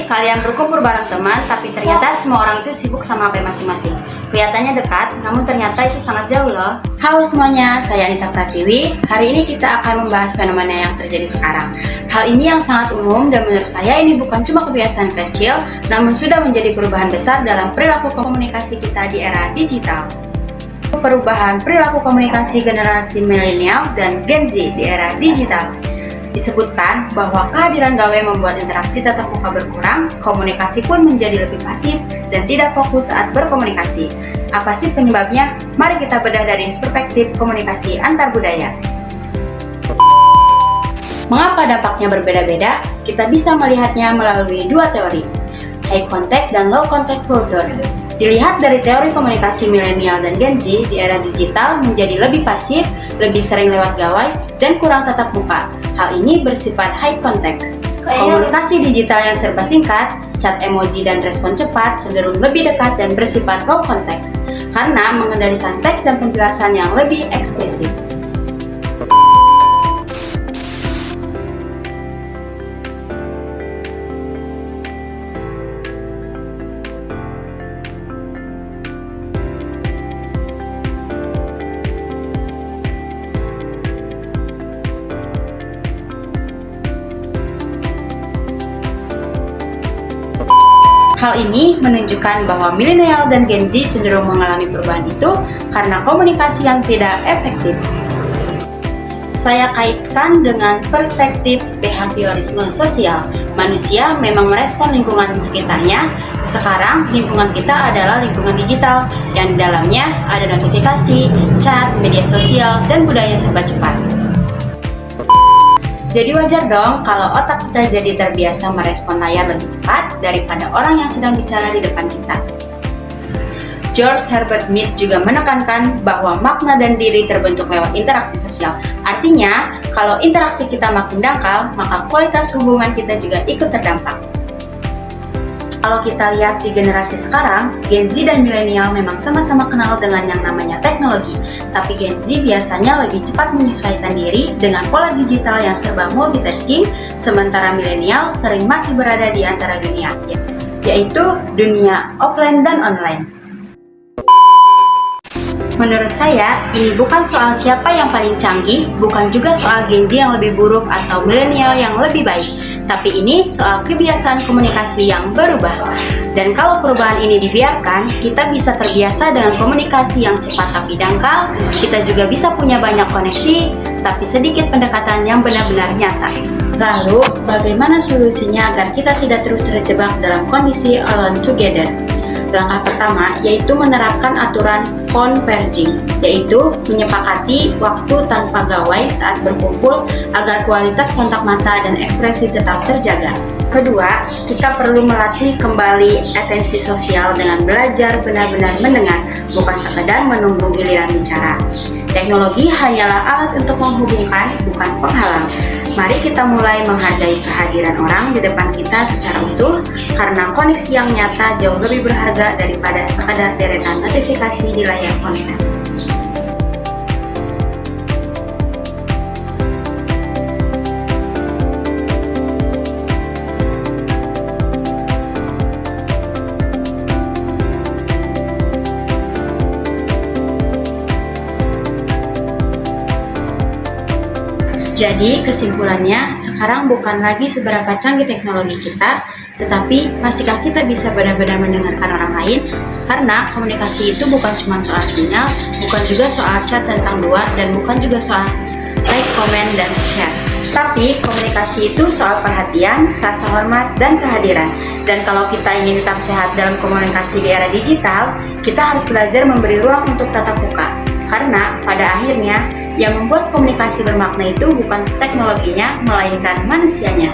nih kalian berkumpul bareng teman, tapi ternyata semua orang itu sibuk sama HP masing-masing. Kelihatannya dekat, namun ternyata itu sangat jauh loh. Halo semuanya, saya Anita Pratiwi. Hari ini kita akan membahas fenomena yang terjadi sekarang. Hal ini yang sangat umum dan menurut saya ini bukan cuma kebiasaan kecil, namun sudah menjadi perubahan besar dalam perilaku komunikasi kita di era digital. Perubahan perilaku komunikasi generasi milenial dan Gen Z di era digital. Disebutkan bahwa kehadiran gawai membuat interaksi tatap muka berkurang, komunikasi pun menjadi lebih pasif dan tidak fokus saat berkomunikasi. Apa sih penyebabnya? Mari kita bedah dari perspektif komunikasi antar budaya. Mengapa dampaknya berbeda-beda? Kita bisa melihatnya melalui dua teori, high contact dan low contact culture. Dilihat dari teori komunikasi milenial dan Gen Z di era digital menjadi lebih pasif, lebih sering lewat gawai, dan kurang tatap muka. Hal ini bersifat high context. Komunikasi digital yang serba singkat, chat emoji dan respon cepat cenderung lebih dekat dan bersifat low context karena mengendalikan teks dan penjelasan yang lebih eksplisit. Hal ini menunjukkan bahwa milenial dan Gen Z cenderung mengalami perubahan itu karena komunikasi yang tidak efektif. Saya kaitkan dengan perspektif behaviorisme sosial. Manusia memang merespon lingkungan sekitarnya. Sekarang lingkungan kita adalah lingkungan digital yang di dalamnya ada notifikasi, chat, media sosial, dan budaya serba cepat. Jadi wajar dong kalau otak kita jadi terbiasa merespon layar lebih cepat daripada orang yang sedang bicara di depan kita. George Herbert Mead juga menekankan bahwa makna dan diri terbentuk lewat interaksi sosial. Artinya, kalau interaksi kita makin dangkal, maka kualitas hubungan kita juga ikut terdampak. Kalau kita lihat di generasi sekarang, Gen Z dan milenial memang sama-sama kenal dengan yang namanya teknologi. Tapi Gen Z biasanya lebih cepat menyesuaikan diri dengan pola digital yang serba multitasking, sementara milenial sering masih berada di antara dunia, yaitu dunia offline dan online. Menurut saya, ini bukan soal siapa yang paling canggih, bukan juga soal Gen Z yang lebih buruk atau milenial yang lebih baik. Tapi ini soal kebiasaan komunikasi yang berubah. Dan kalau perubahan ini dibiarkan, kita bisa terbiasa dengan komunikasi yang cepat tapi dangkal, kita juga bisa punya banyak koneksi, tapi sedikit pendekatan yang benar-benar nyata. Lalu, bagaimana solusinya agar kita tidak terus terjebak dalam kondisi alone together? Langkah pertama yaitu menerapkan aturan converging, yaitu menyepakati waktu tanpa gawai saat berkumpul agar kualitas kontak mata dan ekspresi tetap terjaga. Kedua, kita perlu melatih kembali atensi sosial dengan belajar benar-benar mendengar, bukan sekedar menunggu giliran bicara. Teknologi hanyalah alat untuk menghubungkan, bukan penghalang. Mari kita mulai menghargai kehadiran orang di depan kita secara utuh, karena koneksi yang nyata jauh lebih berharga daripada sekadar deretan notifikasi di layar ponsel. Jadi kesimpulannya, sekarang bukan lagi seberapa canggih teknologi kita, tetapi masihkah kita bisa benar-benar mendengarkan orang lain? Karena komunikasi itu bukan cuma soal sinyal, bukan juga soal chat tentang dua, dan bukan juga soal like, comment, dan share. Tapi komunikasi itu soal perhatian, rasa hormat, dan kehadiran. Dan kalau kita ingin tetap sehat dalam komunikasi di era digital, kita harus belajar memberi ruang untuk tatap muka. Karena pada akhirnya, yang membuat komunikasi bermakna itu bukan teknologinya, melainkan manusianya.